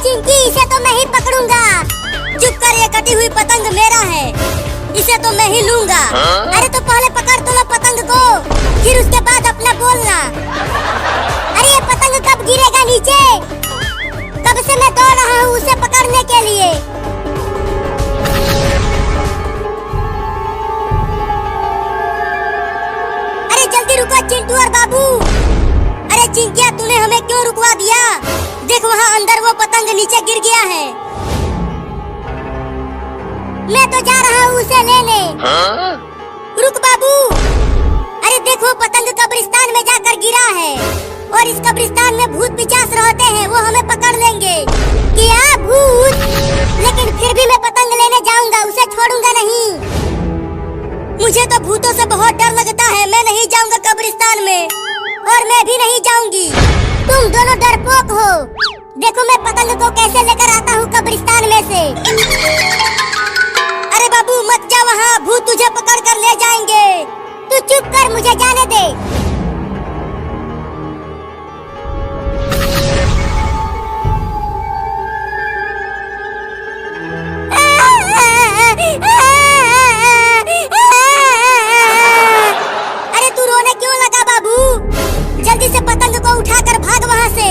चिंकी, इसे तो मैं ही पकड़ूंगा। चुप कर, ये कटी हुई पतंग मेरा है, इसे तो मैं ही लूंगा। अरे तो पहले पकड़ तो लो पतंग को, फिर उसके बाद अपना बोलना। अरे ये पतंग कब गिरेगा नीचे? कब से मैं दौड़ रहा हूँ उसे पकड़ने के लिए। अरे जल्दी रुको चिंटू और बाबू। अरे चिंकिया, तूने हमें क्यों रुकवा दिया? देख वहाँ अंदर वो पतंग नीचे गिर गया है। मैं तो जा रहा हूँ उसे लेने। रुक बाबू। अरे देखो पतंग कब्रिस्तान में जाकर गिरा है और इस कब्रिस्तान में भूत पिचास रहते हैं, वो हमें पकड़ लेंगे। क्या भूत? लेकिन फिर भी मैं पतंग लेने जाऊंगा, उसे छोड़ूंगा नहीं। मुझे तो भूतों से बहुत डर लगता है, मैं नहीं जाऊंगा कब्रिस्तान में, और मैं भी नहीं जाऊंगी। तुम दोनों डरपोक हो। देखो मैं पतंग को कैसे लेकर आता हूँ कब्रिस्तान में से। अरे बाबू मत जा वहाँ, भूत तुझे पकड़ कर ले जाएंगे। तू चुप कर, मुझे जाने दे। अरे तू रोने क्यों लगा बाबू? जल्दी से पतंग को उठाकर भाग वहाँ से।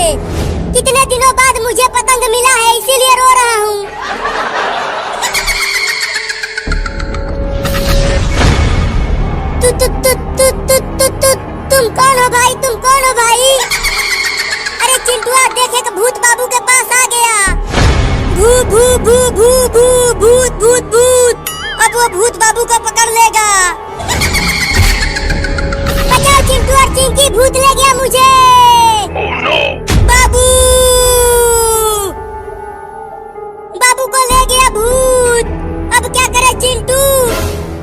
कितने दिनों बाद मुझे पतंग मिला है, इसीलिए रो रहा हूँ। तुम कौन हो भाई? तुम कौन हो भाई? अरे चिंटुआ देख, एक भूत बाबू के पास आ गया। भू भू भू भू भू भूत भूत भूत। अब वो भूत बाबू को पकड़ लेगा। बचाओ चिंटू और चिंकी, भूत ले गया मुझे। Oh, no. बाबू, बाबू को ले गया भूत। अब क्या करे चिंटू?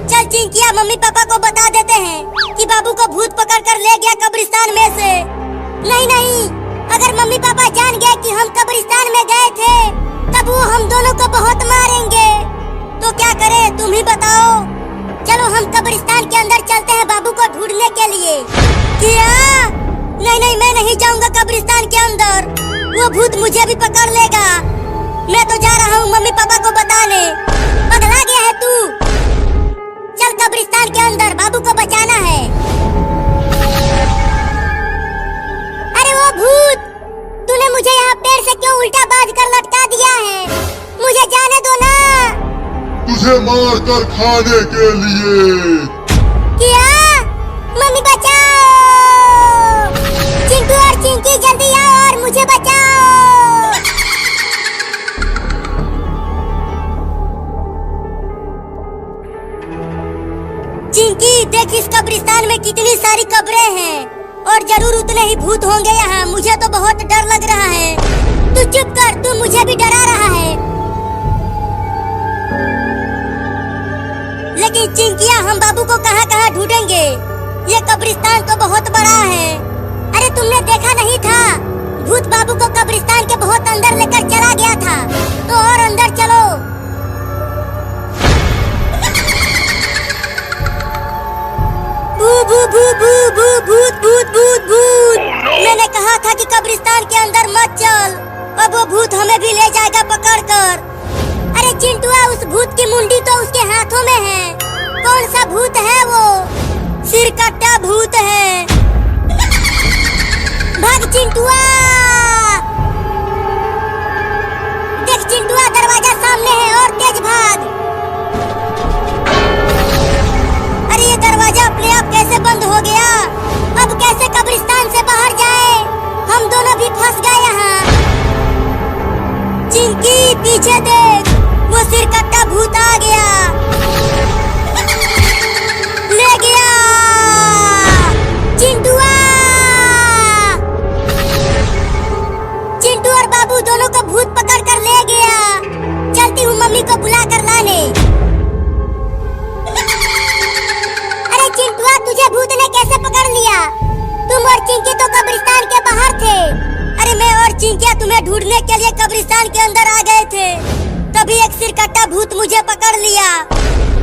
चल चिंकिया, मम्मी पापा को बता देते हैं कि बाबू को भूत पकड़ कर ले गया कब्रिस्तान में से। नहीं नहीं, अगर मम्मी पापा जान गए कि हम कब्रिस्तान में गए थे, तब वो हम दोनों को बहुत मारेंगे। तो क्या करें, तुम ही बताओ। चलो हम कब्रिस्तान के अंदर चलते हैं बाबू को ढूंढने के लिए। क्या? नहीं नहीं, मैं नहीं जाऊंगा कब्रिस्तान के अंदर, वो भूत मुझे भी पकड़ लेगा। मैं तो जा रहा हूँ मम्मी पापा को बताने। पगला गया है तू? चल कब्रिस्तान के अंदर, बाबू को बचाना है। अरे वो भूत, तूने मुझे यहाँ पेड़ से क्यों उल्टा बांध कर लटका दिया है? मुझे जाने दो ना। तुझे मार कर खाने के लिए। क्या? मम्मी बचाओ। चिंटू और चिंकी जल्दी आओ और मुझे बचाओ। चिंकी देख, इस कब्रिस्तान में कितनी सारी कब्रें हैं और जरूर उतने ही भूत होंगे यहाँ। मुझे तो बहुत डर लग रहा है। तू चुप कर, तू मुझे भी डरा रहा है। लेकिन चिंकिया, हम बाबू को कहाँ कहाँ ढूंढेंगे? ये कब्रिस्तान तो बहुत बड़ा है। अरे तुमने देखा नहीं था, भूत बाबू को कब्रिस्तान के बहुत अंदर लेकर चला गया था। तो और अंदर चलो। भू भू भू भू भू भूत भूत भूत भूत। मैंने कहा था कि कब्रिस्तान के अंदर मत चल, अब वो भूत हमें भी ले जाएगा पकड़ कर। अरे चिंटुआ, उस भूत की मुंडी तो उसके हाथों में है। कौन सा भूत है वो? सिरकट्टा भूत है। भाग चिंटुआ। देख चिंटुआ, दरवाजा सामने है, और तेज भाग। अरे ये दरवाजा अपने आप कैसे बंद हो गया? अब कैसे कब्रिस्तान से बाहर जाए? हम दोनों भी फंस गए यहाँ। चिंकी पीछे देख, वो सिरकट्टा भूत आ गया, ले गया। चिंटुआ, चिंटू और बाबू दोनों को भूत पकड़ कर ले गया। चलती हूँ मम्मी को बुला कर लाने। अरे चिंटुआ, तुझे भूत ने कैसे पकड़ लिया? तुम और चिंकी तो कब्रिस्तान के बाहर थे। अरे मैं और चिंकिया तुम्हें ढूंढने के लिए कब्रिस्तान के अंदर आ गए थे, तभी एक सिरकट्टा भूत मुझे पकड़ लिया।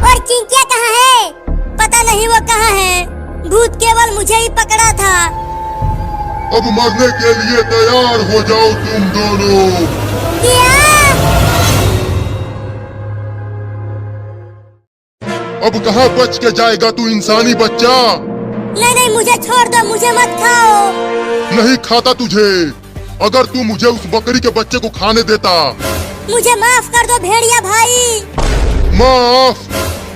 और चिंकिया कहाँ है? पता नहीं वो कहाँ है। भूत केवल मुझे ही पकड़ा था। अब मरने के लिए तैयार हो जाओ तुम दोनों। क्या? अब कहाँ बच के जाएगा तू इंसानी बच्चा? नहीं नहीं, मुझे छोड़ दो, मुझे मत खाओ। नहीं खाता तुझे। अगर तू मुझे उस बकरी के बच्चे को खाने देता। मुझे माफ कर दो भेड़िया भाई। माफ?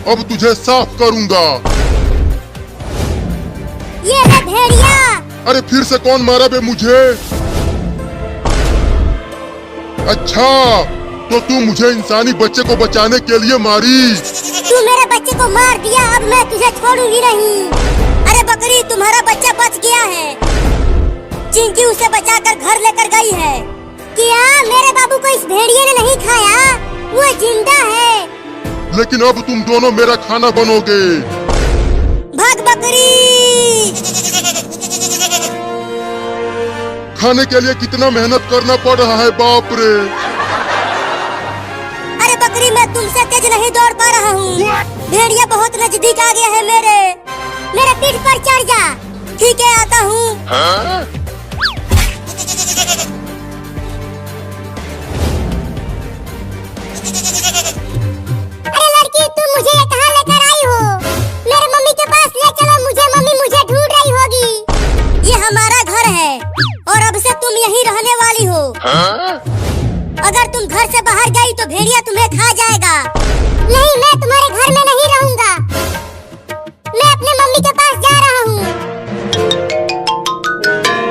अब तुझे साफ करूंगा। ये है भेड़िया। अरे फिर से कौन मारा बे मुझे? अच्छा, तो तू मुझे इंसानी बच्चे को बचाने के लिए मारी। तू मेरे बच्चे को मार दिया, अब मैं तुझे छोड़ूंगी नहीं। अरे बकरी, तुम्हारा बच्चा बच गया है। चिंकी उसे बचाकर घर लेकर गई है। क्या मेरे बाबू को इस भेड़िए ने नहीं खाया? वो जिंदा है। लेकिन अब तुम दोनों मेरा खाना बनोगे। भाग बकरी। खाने के लिए कितना मेहनत करना पड़ रहा है, बाप रे। अरे बकरी, मैं तुमसे तेज नहीं दौड़ पा रहा हूँ। भेड़िया बहुत नजदीक आ गया है मेरे पीठ पर चढ़ जा। ठीक है, आता हूँ। अरे लड़की, तुम मुझे कहाँ लेकर आई हो? मेरे मम्मी के पास ले चलो मुझे, मम्मी मुझे ढूंढ रही होगी। ये हमारा घर है और अब से तुम यहीं रहने वाली हो। अगर तुम घर से बाहर गई तो भेड़िया तुम्हें खा जाएगा। नहीं, मैं तुम्हारे घर में नहीं रहूंगा। मैं अपने मम्मी के पास जा रहा हूँ।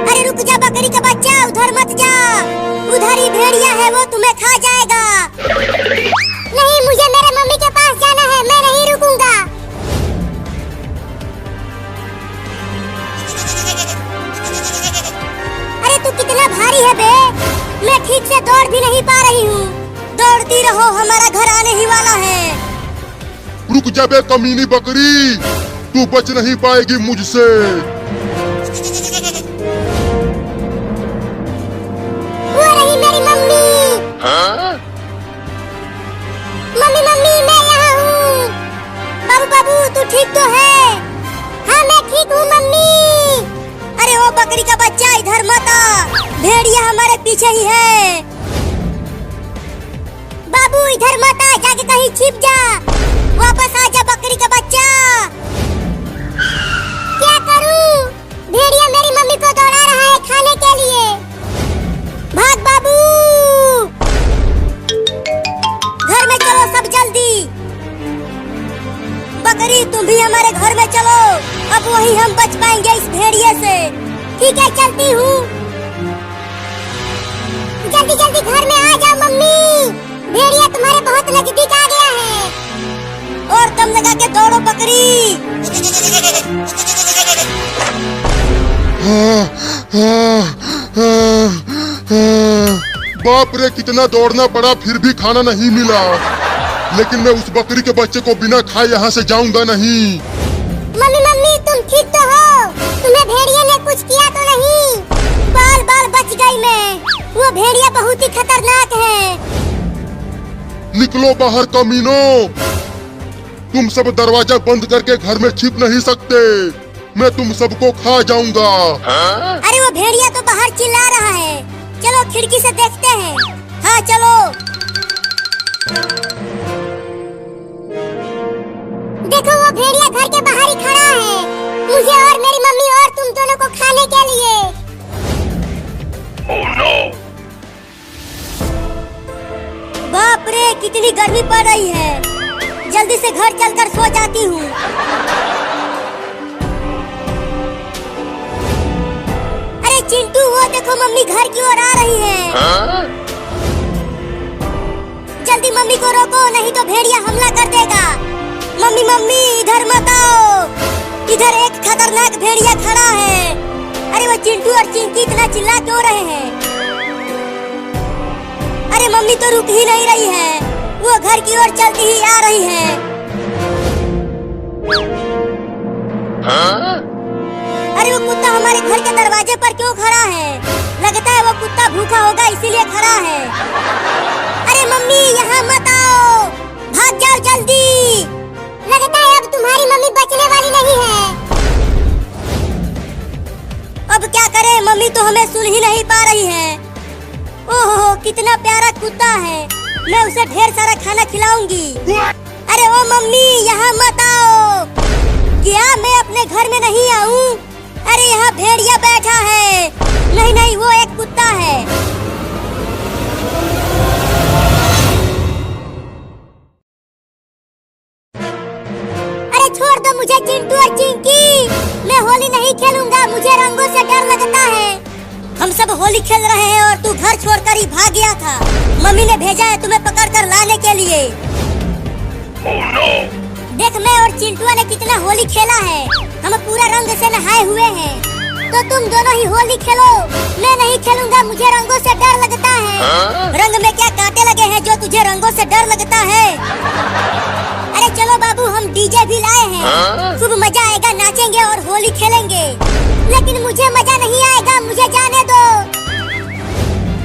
अरे रुक जा बकरी का बच्चा, उधर मत जा। उधर ही भेड़िया है, वो तुम्हें खा जाएगा। नहीं, मुझे मेरे मम्मी के पास जाना है, मैं नहीं रुकूंगा। अरे तू कितना भारी है बे, मैं ठीक से दौड़ भी नहीं पा रही हूँ। दौड़ती रहो, हमारा घर आने ही वाला है। रुक जा बे कमीनी बकरी, तू बच नहीं पाएगी मुझसे। वो रही मेरी मम्मी। मम्मी मम्मी, मैं यहाँ हूँ। बाबू बाबू, तू ठीक तो है? हाँ, मैं ठीक हूँ मम्मी। अरे वो बकरी का बच्चा, इधर मत आ, भेड़िया हमारे पीछे ही है। बाबू इधर मत आ, जाके कहीं छिप जा। वापस आ जा बकरी का बच्चा। क्या करूं? भेड़िया मेरी मम्मी को दौड़ा रहा है खाने के लिए। भाग बाबू, घर में चलो सब जल्दी। बकरी, तुम भी हमारे घर में चलो, अब वही हम बच पाएंगे इस भेड़िए से। ठीक है, चलती हूँ। जल्दी जल्दी घर में आ जाओ मम्मी, भेड़िया तुम्हारे बहुत नजदीक आ गया है। और दम लगा के दौड़ो बकरी। बाप रे, कितना दौड़ना पड़ा, फिर भी खाना नहीं मिला। लेकिन मैं उस बकरी के बच्चे को बिना खाए यहाँ से जाऊंगा नहीं। मम्मी मम्मी, तुम ठीक तो हो? तुम्हें भेड़िया ने कुछ किया तो नहीं? बाल बाल बच गई मैं। वो भेड़िया बहुत ही खतरनाक है। निकलो बाहर कमीनों, तुम सब दरवाजा बंद करके घर में छिप नहीं सकते। मैं तुम सबको खा जाऊंगा। अरे वो भेड़िया तो बाहर चिल्ला रहा है, चलो खिड़की से देखते हैं। हाँ चलो। देखो वो भेड़िया घर के बाहर ही खड़ा है, मुझे और मेरी मम्मी और तुम दोनों को खाने के लिए। Oh, no! बाप रे, कितनी गर्मी पड़ रही है। जल्दी से घर चलकर सो जाती हूँ। अरे चिंटू, वो देखो मम्मी घर की ओर आ रही है। जल्दी मम्मी को रोको, नहीं तो भेड़िया हमला कर देगा। मम्मी मम्मी, इधर मत आओ, इधर एक खतरनाक भेड़िया खड़ा है। अरे वो चिंटू और चिंकी इतना चिल्ला क्यों रहे हैं? अरे मम्मी तो रुक ही नहीं रही है, वो घर की ओर चलती ही आ रही है। अरे वो कुत्ता हमारे घर के दरवाजे पर क्यों खड़ा है? लगता है वो कुत्ता भूखा होगा इसीलिए खड़ा है। अरे मम्मी, यहाँ मत आओ, भाग जाओ जल्दी। लगता है अब तुम्हारी मम्मी बचने वाली नहीं है। अब क्या करें, मम्मी तो हमें सुन ही नहीं पा रही है। ओहो कितना प्यारा कुत्ता है, मैं उसे ढेर सारा खाना खिलाऊंगी। अरे ओ मम्मी यहाँ मत आओ। क्या मैं अपने घर में नहीं आऊँ? अरे यहाँ भेड़िया बैठा है। नहीं नहीं वो एक कुत्ता है। अरे छोड़ दो मुझे चिंटू और चिंकी, मैं होली नहीं खेलूंगा, मुझे रंगों से डर लगता है। हम सब होली खेल रहे हैं और तू घर छोड़कर ही भाग गया था। मम्मी ने भेजा है तुम्हें पकड़कर लाने के लिए। Oh, no. देख मैं और चिंटुआ ने कितना होली खेला है, हम पूरा रंग से नहाए हुए हैं। तो तुम दोनों ही होली खेलो, मैं नहीं खेलूंगा, मुझे रंगों से डर लगता है। रंग में क्या कांटे लगे हैं जो तुझे रंगों से डर लगता है? अरे चलो बाबू हम डीजे भी लाए हैं, खूब मजा आएगा, नाचेंगे और होली खेलेंगे। लेकिन मुझे मजा नहीं आएगा, मुझे जाने दो।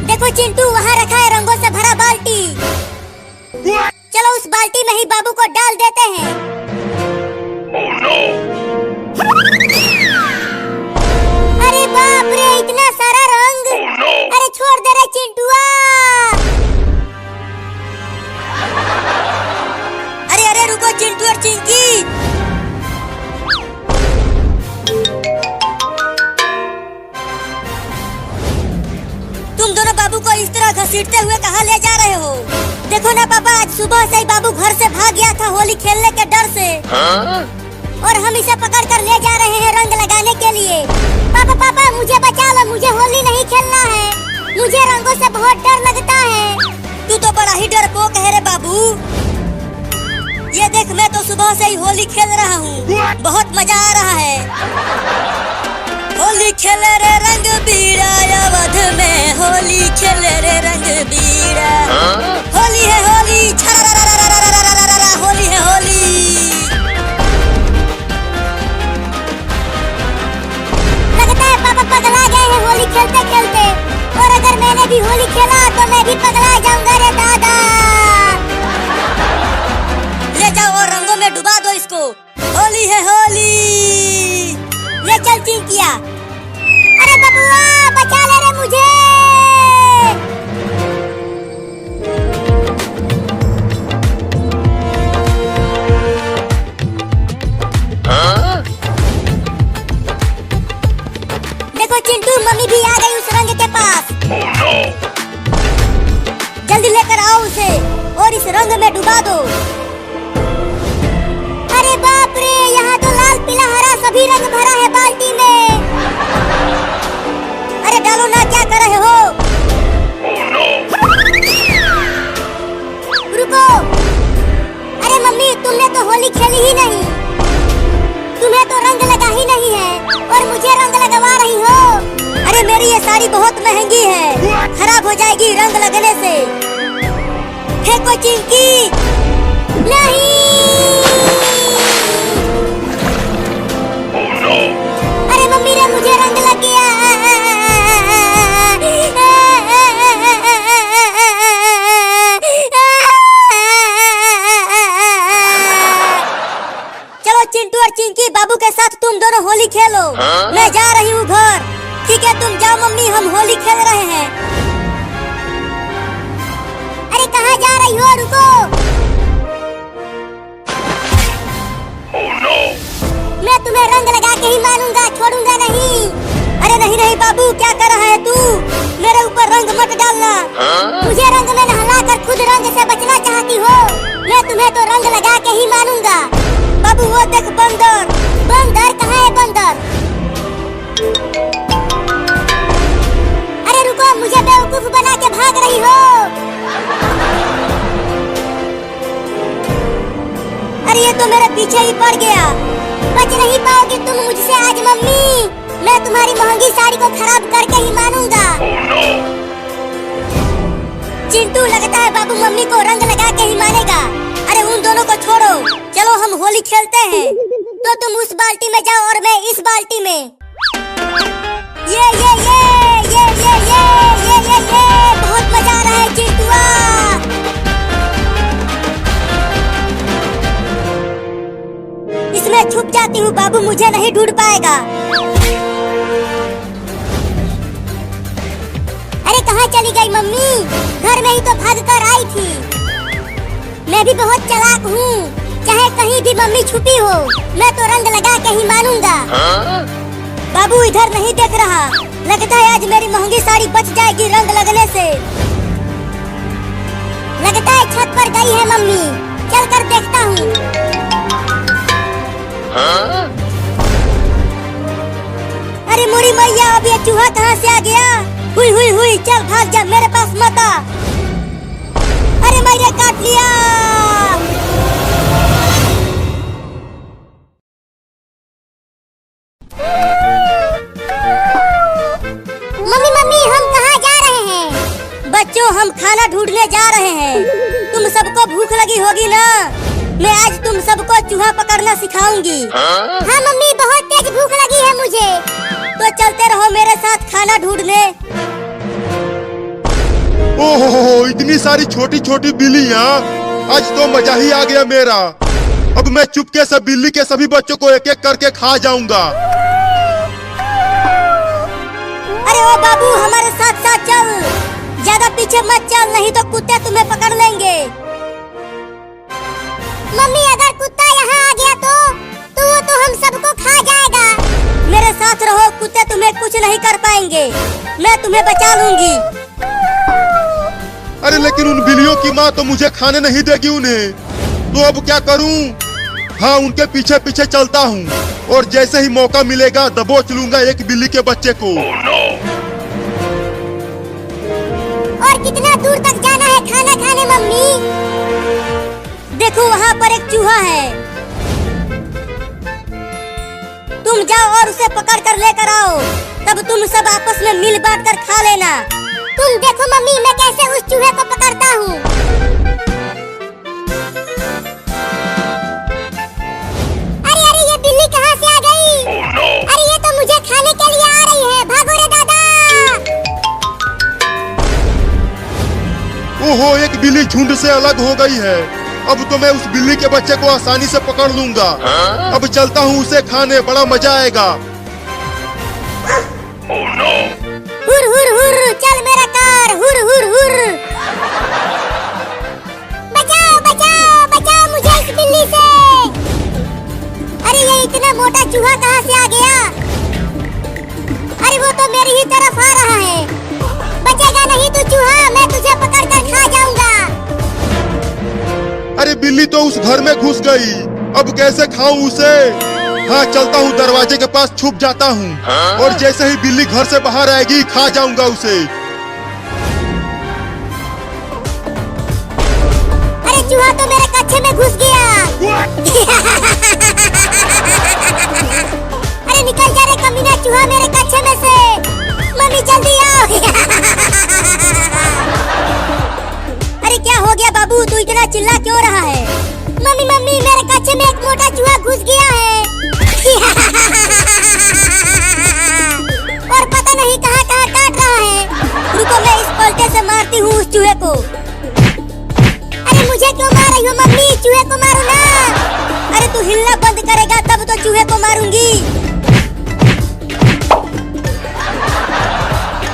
देखो चिंटू वहाँ रखा है रंगों से भरा बाल्टी, चलो उस बाल्टी में ही बाबू को डाल देते हैं। Oh, no. अरे बाप रे इतना सारा रंग। Oh, no. अरे छोड़ दे रे चिंटुआ। अरे अरे रुको चिंटू और चिंकी। तुम दोनों बाबू को इस तरह घसीटते हुए कहाँ ले जा रहे हो? देखो ना पापा, आज सुबह से ही बाबू घर से भाग गया था होली खेलने के डर से। और हम इसे पकड़ कर ले जा रहे हैं रंग लगाने के लिए। पापा पापा मुझे बचा लो, मुझे होली नहीं खेलना है, मुझे रंगों से बहुत डर लगता है। तू तो बड़ा ही डरपोक है रे बाबू। ये देख मैं तो सुबह से ही होली खेल रहा हूँ, बहुत मजा आ रहा है। होली खेले रे रंग बीड़ा अवध में, होली खेले रे रंग बीड़ा। होली है होली, होली है होली। लगता है पापा पगला गए हैं होली खेलते खेलते, और अगर मैंने भी होली खेला तो मैं भी पगला जाऊंगा रे दादा। ले जाओ और रंगों में डुबा दो इसको। होली है होली। ले चल चिंकिया। अरे बबुआ बचा ले रे मुझे। देखो चिंटू मम्मी भी आ गई उस रंग के पास। Oh, no. जल्दी लेकर आओ उसे और इस रंग में डुबा दो। अरे बाप रे यहाँ तो लाल पीला हरा सभी रंग भरा है बाल्टी में। अरे डालो ना, क्या कर रहे हो? Oh, no. रुको। अरे मम्मी तुमने तो होली खेली ही नहीं, तुम्हें तो रंग लगा ही नहीं है और मुझे रंग लगवा रही हो। अरे मेरी ये साड़ी बहुत महंगी है, खराब हो जाएगी रंग लगने से। फेंको चिंकी। नहीं। Oh, no. अरे मम्मी रे मुझे रंग लग गया। चलो चिंटू और चिंकी बाबू के साथ तुम दोनों होली खेलो। मैं जा रही हूँ घर। ठीक है तुम जाओ मम्मी, हम होली खेल रहे हैं। अरे कहाँ जा रही हो? रुको। Oh, no. मैं तुम्हें रंग लगा के ही मानूंगा, छोड़ूंगा नहीं। अरे नहीं नहीं बाबू क्या कर रहा है तू? मेरे ऊपर रंग मत डालना। मुझे रंग में नहलाकर खुद रंग से बचना चाहती हो? मैं तुम्हें तो रंग लगा के ही मानूंगा। बाबू वो देख बंदर। बंदर कहाँ है बंदर? अरे रुको, मुझे बेवकूफ बना के भाग रही हो। अरे ये तो मेरे पीछे ही पड़ गया। बच नहीं पाओगी तुम मुझसे आज मम्मी। मैं तुम्हारी महंगी साड़ी को खराब करके ही मानूंगा। Oh, no. चिंटू लगता है बाबू मम्मी को रंग लगा के ही मानेगा। अरे उन दोनों को छोड़ो, चलो हम होली खेलते हैं। तो तुम उस बाल्टी में जाओ और मैं इस बाल्टी में। ये बहुत मजा आ रहा है चिंटुआ। इसमें छुप जाती हूँ, बाबू मुझे नहीं ढूंढ पाएगा। अरे कहाँ चली गई मम्मी? घर में ही तो भाग कर आई थी। मैं भी बहुत चालाक हूँ, चाहे कहीं भी मम्मी छुपी हो, मैं तो रंग लगा के ही मानूंगा। बाबू इधर नहीं देख रहा, लगता है आज मेरी महंगी साड़ी बच जाएगी रंग लगने से। लगता है छत पर गई है मम्मी, चल कर देखता हूँ। अरे मोरी मैया, अब ये चूहा कहाँ से आ गया? हुई हुई हुई, चल भाग जा, मेरे पास मत आ। अरे मैंने काट लिया। मम्मी मम्मी, हम कहाँ जा रहे हैं? बच्चों, हम खाना ढूंढने जा रहे हैं। तुम सबको भूख लगी होगी ना? मैं आज तुम सबको चूहा पकड़ना सिखाऊंगी। हाँ मम्मी, बहुत तेज भूख लगी है मुझे। तो चलते रहो मेरे साथ खाना ढूंढने। ओहो, इतनी सारी छोटी छोटी बिल्लियाँ, आज तो मजा ही आ गया मेरा। अब मैं चुपके से बिल्ली के सभी बच्चों को एक एक करके खा जाऊंगा। अरे ओ बाबू, हमारे साथ साथ चल, ज्यादा पीछे मत चल, नहीं तो कुत्ते तुम्हें पकड़ लेंगे। मम्मी, अगर कुत्ता यहाँ आ गया तो वो तो हम सबको खा जाएगा। मेरे साथ रहो, कुत्ते तुम्हें कुछ नहीं कर पाएंगे, मैं तुम्हें बचा लूंगी। अरे लेकिन उन बिल्लियों की माँ तो मुझे खाने नहीं देगी उन्हें, तो अब क्या करूं? हाँ, उनके पीछे पीछे चलता हूँ और जैसे ही मौका मिलेगा दबोच लूंगा एक बिल्ली के बच्चे को। और कितना दूर तक जाना है खाना खाने मम्मी? देखो वहाँ पर एक चूहा है, तुम जाओ और उसे पकड़ कर लेकर आओ, तब तुम सब आपस में मिल बांट कर खा लेना। तुम देखो मम्मी, मैं कैसे उस चूहे को पकड़ता हूँ। अरे अरे, ये बिल्ली कहाँ से आ गई? अरे ये तो मुझे खाने के लिए आ रही है, भागो रे दादा। ओहो, एक बिल्ली झुंड से अलग हो गई है। अब तो मैं उस बिल्ली के बच्चे को आसानी से पकड़ लूंगा। अब चलता हूँ उसे खाने, बड़ा मजा आएगा। हुर हुर हुर, चल मेरा कार, हुर हुर हुर। बचाओ बचाओ बचाओ मुझे इस बिल्ली से। अरे ये इतना मोटा चूहा कहाँ से आ गया? अरे वो तो मेरी ही तरफ आ रहा है। बचेगा नहीं तू चूहा, मैं तुझे पकड़ कर खा जाऊंगा। अरे बिल्ली तो उस घर में घुस गई, अब कैसे खाऊं उसे? हाँ, चलता हूँ, दरवाजे के पास छुप जाता हूँ और जैसे ही बिल्ली घर से बाहर आएगी खा जाऊंगा उसे। अरे चूहा तो मेरे कच्छे में घुस गया। अरे निकल जा रे कमीना चूहा मेरे कच्छे में से। मम्मी जल्दी आओ। अरे क्या हो गया बाबू, तू इतना चिल्ला क्यों रहा है? मम्मी मम्मी, मेरे कच्छे में एक मोटा चूहा घुस गया है। और पता नहीं कहाँ कहाँ काट रहा है। रुको, मैं इस पलटे से मारती हूँ उस चूहे को। अरे मुझे क्यों मार रही हो मम्मी? चूहे को मारो ना। अरे तू हिलना बंद करेगा तब तो चूहे को मारूंगी।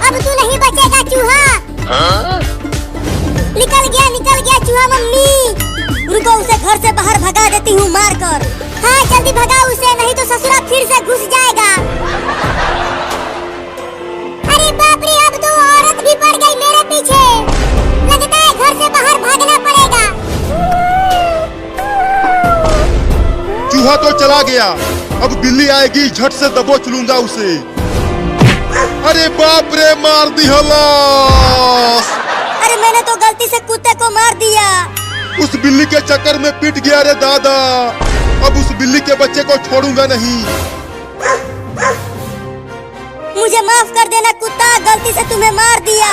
अब तू नहीं बचेगा चूहा। निकल गया चूहा मम्मी। रुको, उसे घर से बाहर भगा देती हूँ मार कर। हाँ जल्दी भगाओ उसे, नहीं तो ससुरा फिर से घुस जाएगा। अरे बाप रे, अब तो औरत भी पड़ गई मेरे पीछे। लगता है घर से बाहर भागना पड़ेगा। चूहा तो चला गया, अब बिल्ली आएगी, झट से दबोच लूंगा उसे। अरे बाप रे, मार दी हलास। अरे मैंने तो गलती से कुत्ते को मार दिया। उस बिल्ली के चक्कर में पिट गया रे दादा। अब उस बिल्ली के बच्चे को छोड़ूंगा नहीं। मुझे माफ कर देना कुत्ता, गलती से तुम्हें मार दिया।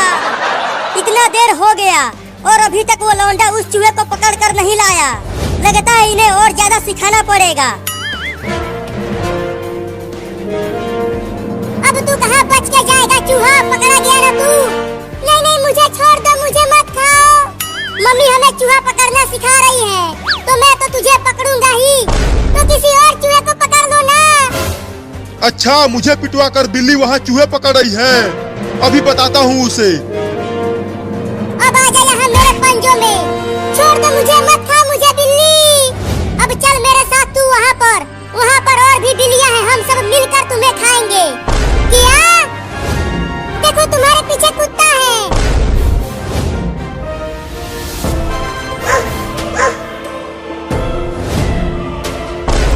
इतना देर हो गया और अभी तक वो लौंडा उस चूहे को पकड़ कर नहीं लाया। लगता है इन्हें और ज्यादा सिखाना पड़ेगा। अब तू कहाँ बच के जाएगा चूहा, पकड़ा गया ना तू। नहीं नहीं, मुझे छोड़ दो, मुझे मत खाओ। मम्मी हमें चूहा पकड़ना सिखा रही है, तो मैं तो तुझे पकड़ूंगा ही। तो किसी और चूहे को पकड़ लो ना। अच्छा, मुझे पिटवा कर बिल्ली वहाँ चूहे पकड़ रही है, अभी बताता हूँ उसे। छोड़ दो मुझे, मत खा मुझे बिल्ली। अब चल मेरे साथ तू वहाँ पर और भी बिल्लियाँ हैं, हम सब मिलकर तुम्हें खाएंगे। क्या? देखो तुम्हारे पीछे कुत्ता है।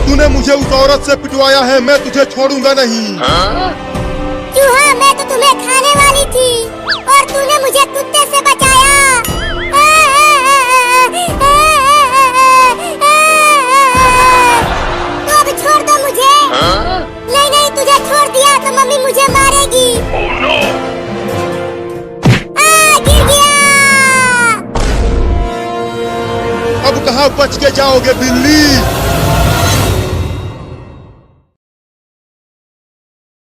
तूने मुझे उस औरत से पिटवाया है, मैं तुझे छोड़ूंगा नहीं। चूहा, मैं तो तुम्हें खाने वाली थी और तूने मुझे कुत्ते से बचाया। तो अब छोड़ दो मुझे। नहीं नहीं, तुझे छोड़ दिया तो मम्मी मुझे मारेगी। गिर गया। अब कहाँ बच के जाओगे बिल्ली?